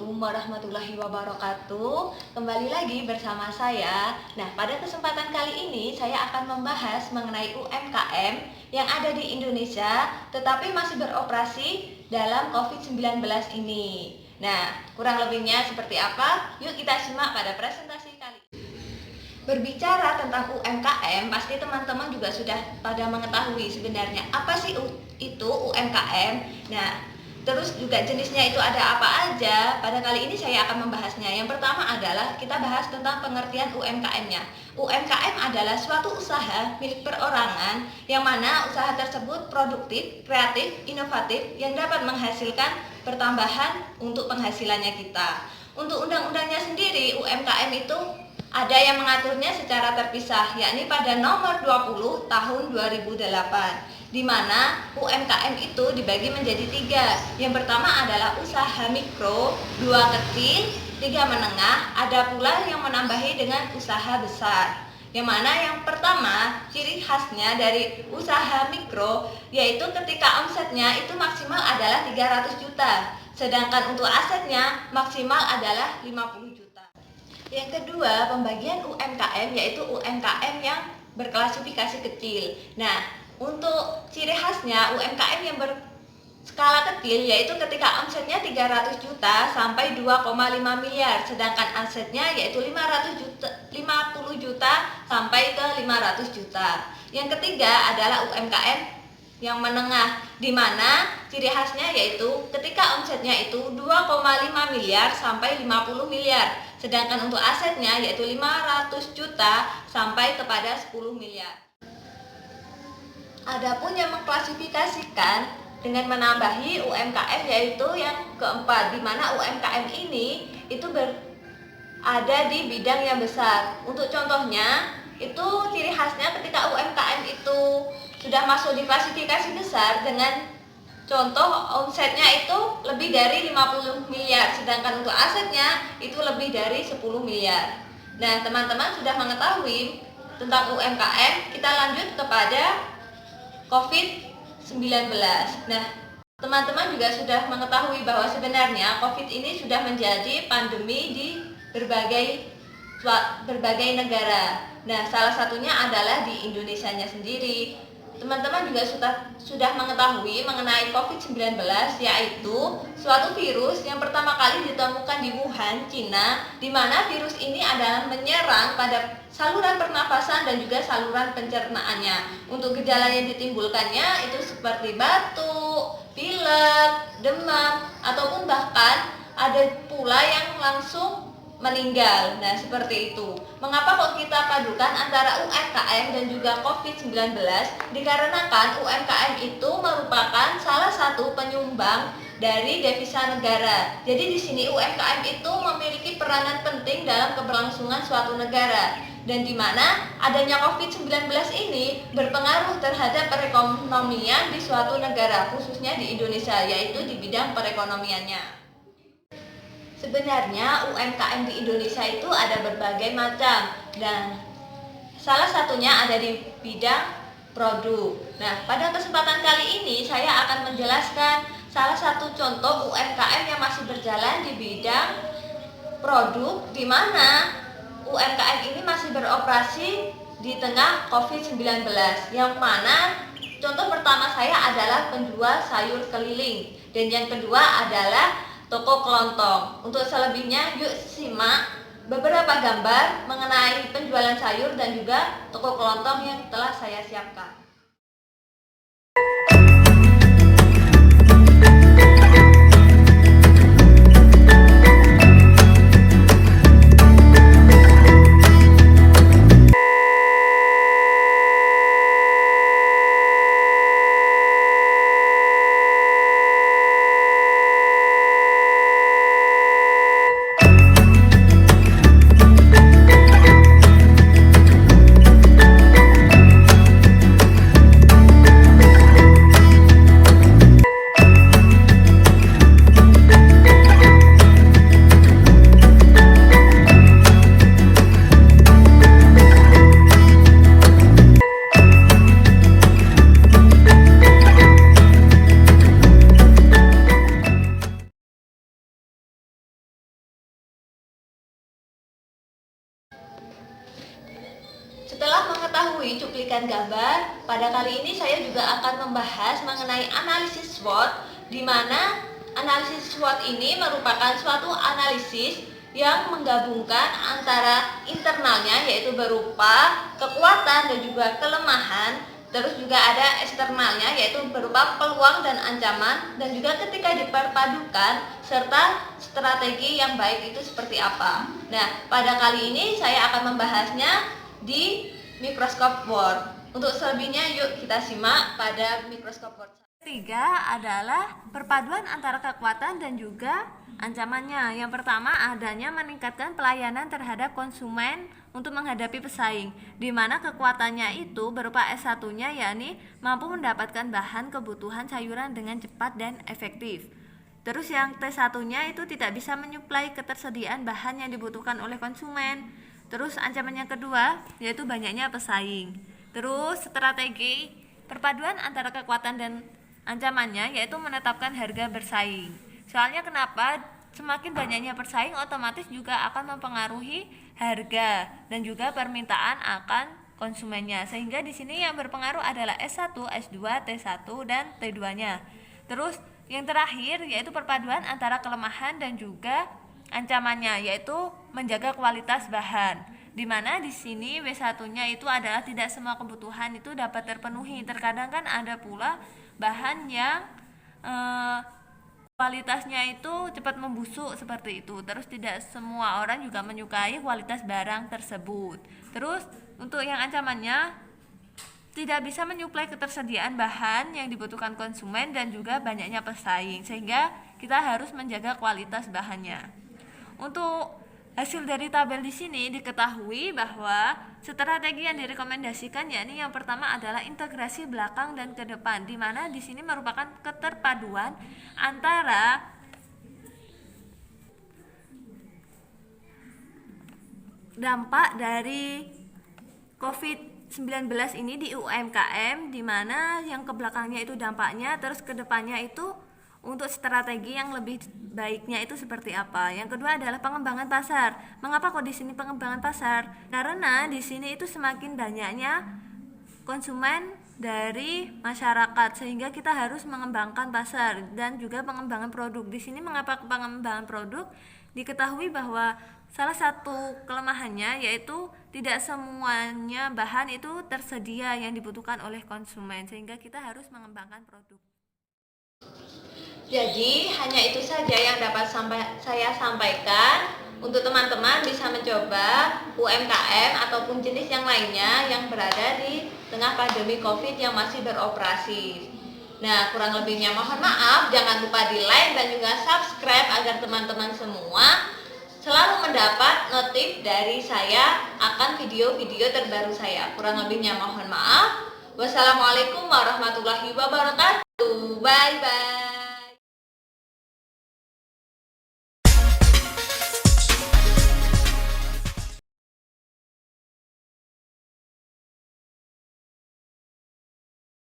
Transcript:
Assalamualaikum warahmatullahi wabarakatuh. Kembali lagi bersama saya. Nah, pada kesempatan kali ini saya akan membahas mengenai UMKM yang ada di Indonesia tetapi masih beroperasi dalam COVID-19 ini. Nah, kurang lebihnya seperti apa? Yuk kita simak pada presentasi kali ini. Berbicara tentang UMKM, pasti teman-teman juga sudah pada mengetahui sebenarnya apa sih itu UMKM. Nah, terus juga jenisnya itu ada apa aja. Pada kali ini saya akan membahasnya. Yang pertama adalah kita bahas tentang pengertian UMKM-nya. UMKM adalah suatu usaha milik perorangan yang mana usaha tersebut produktif, kreatif, inovatif yang dapat menghasilkan pertambahan untuk penghasilannya kita. Untuk undang-undangnya sendiri, UMKM itu ada yang mengaturnya secara terpisah, yakni pada nomor 20 tahun 2008. Di mana UMKM itu dibagi menjadi 3. Yang pertama adalah usaha mikro, 2 kecil, 3 menengah, ada pula yang menambahi dengan usaha besar. Yang mana yang pertama, ciri khasnya dari usaha mikro yaitu ketika omsetnya itu maksimal adalah 300 juta, sedangkan untuk asetnya maksimal adalah 50 juta. Yang kedua, pembagian UMKM yaitu UMKM yang berklasifikasi kecil. Nah, untuk ciri khasnya UMKM yang berskala kecil yaitu ketika omsetnya 300 juta sampai 2,5 miliar, sedangkan asetnya yaitu 50 juta sampai ke 500 juta. Yang ketiga adalah UMKM yang menengah, di mana ciri khasnya yaitu ketika omsetnya itu 2,5 miliar sampai 50 miliar, sedangkan untuk asetnya yaitu 500 juta sampai kepada 10 miliar. Adapun yang mengklasifikasikan dengan menambahi UMKM yaitu yang keempat, di mana UMKM ini itu ada di bidang yang besar. Untuk contohnya, itu ciri khasnya ketika UMKM itu sudah masuk di klasifikasi besar dengan contoh omsetnya itu lebih dari 50 miliar, sedangkan untuk asetnya itu lebih dari 10 miliar. Nah, teman-teman sudah mengetahui tentang UMKM, kita lanjut kepada COVID-19. Nah, teman-teman juga sudah mengetahui bahwa sebenarnya COVID ini sudah menjadi pandemi di berbagai negara. Nah, salah satunya adalah di Indonesianya sendiri. Teman-teman juga sudah mengetahui mengenai COVID-19, yaitu suatu virus yang pertama kali ditemukan di Wuhan, Cina, di mana virus ini adalah menyerang pada saluran pernapasan dan juga saluran pencernaannya. Untuk gejala yang ditimbulkannya itu seperti batuk, pilek, demam, ataupun bahkan ada pula yang langsung meninggal. Nah, seperti itu. Mengapa kok kita padukan antara UMKM dan juga COVID-19? Dikarenakan UMKM itu merupakan salah satu penyumbang dari devisa negara. Jadi di sini UMKM itu memiliki peranan penting dalam keberlangsungan suatu negara. Dan di mana adanya COVID-19 ini berpengaruh terhadap perekonomian di suatu negara, khususnya di Indonesia, yaitu di bidang perekonomiannya. Sebenarnya UMKM di Indonesia itu ada berbagai macam dan salah satunya ada di bidang produk. Nah, pada kesempatan kali ini saya akan menjelaskan salah satu contoh UMKM yang masih berjalan di bidang produk, di mana UMKM ini masih beroperasi di tengah COVID-19, yang mana contoh pertama saya adalah penjual sayur keliling dan yang kedua adalah toko kelontong. Untuk selebihnya yuk simak beberapa gambar mengenai penjualan sayur dan juga toko kelontong yang telah saya siapkan. dan gambar. Pada kali ini saya juga akan membahas mengenai analisis SWOT, di mana analisis SWOT ini merupakan suatu analisis yang menggabungkan antara internalnya, yaitu berupa kekuatan dan juga kelemahan, terus juga ada eksternalnya, yaitu berupa peluang dan ancaman, dan juga ketika diperpadukan serta strategi yang baik itu seperti apa. Nah, pada kali ini saya akan membahasnya di mikroskop Word. Untuk selebihnya yuk kita simak pada mikroskop Word. Ketiga adalah perpaduan antara kekuatan dan juga ancamannya. Yang pertama adanya meningkatkan pelayanan terhadap konsumen untuk menghadapi pesaing, di mana kekuatannya itu berupa S1-nya, yakni mampu mendapatkan bahan kebutuhan sayuran dengan cepat dan efektif. Terus yang T1-nya itu tidak bisa menyuplai ketersediaan bahan yang dibutuhkan oleh konsumen. Terus ancaman yang kedua yaitu banyaknya pesaing. Terus strategi perpaduan antara kekuatan dan ancamannya yaitu menetapkan harga bersaing. Soalnya kenapa? Semakin banyaknya pesaing otomatis juga akan mempengaruhi harga dan juga permintaan akan konsumennya. Sehingga di sini yang berpengaruh adalah S1, S2, T1 dan T2-nya. Terus yang terakhir yaitu perpaduan antara kelemahan dan juga ancamannya, yaitu menjaga kualitas bahan. Di mana di sini W1-nya itu adalah tidak semua kebutuhan itu dapat terpenuhi. Terkadang kan ada pula bahan yang kualitasnya itu cepat membusuk seperti itu. Terus tidak semua orang juga menyukai kualitas barang tersebut. Terus untuk yang ancamannya tidak bisa menyuplai ketersediaan bahan yang dibutuhkan konsumen dan juga banyaknya pesaing, sehingga kita harus menjaga kualitas bahannya. Untuk hasil dari tabel di sini diketahui bahwa strategi yang direkomendasikan yakni yang pertama adalah integrasi belakang dan ke depan, di mana di sini merupakan keterpaduan antara dampak dari COVID-19 ini di UMKM, di mana yang ke belakangnya itu dampaknya, terus ke depannya itu untuk strategi yang lebih baiknya itu seperti apa. Yang kedua adalah pengembangan pasar. Mengapa kok di sini pengembangan pasar? Karena di sini itu semakin banyaknya konsumen dari masyarakat, sehingga kita harus mengembangkan pasar dan juga pengembangan produk. Di sini mengapa pengembangan produk? Diketahui bahwa salah satu kelemahannya yaitu tidak semuanya bahan itu tersedia yang dibutuhkan oleh konsumen, sehingga kita harus mengembangkan produk. Jadi hanya itu saja yang dapat saya sampaikan. Untuk teman-teman bisa mencoba UMKM ataupun jenis yang lainnya yang berada di tengah pandemi COVID yang masih beroperasi. Nah, kurang lebihnya mohon maaf. Jangan lupa di like dan juga subscribe agar teman-teman semua selalu mendapat notif dari saya akan video-video terbaru saya. Kurang lebihnya mohon maaf. Wassalamualaikum warahmatullahi wabarakatuh. Bye bye.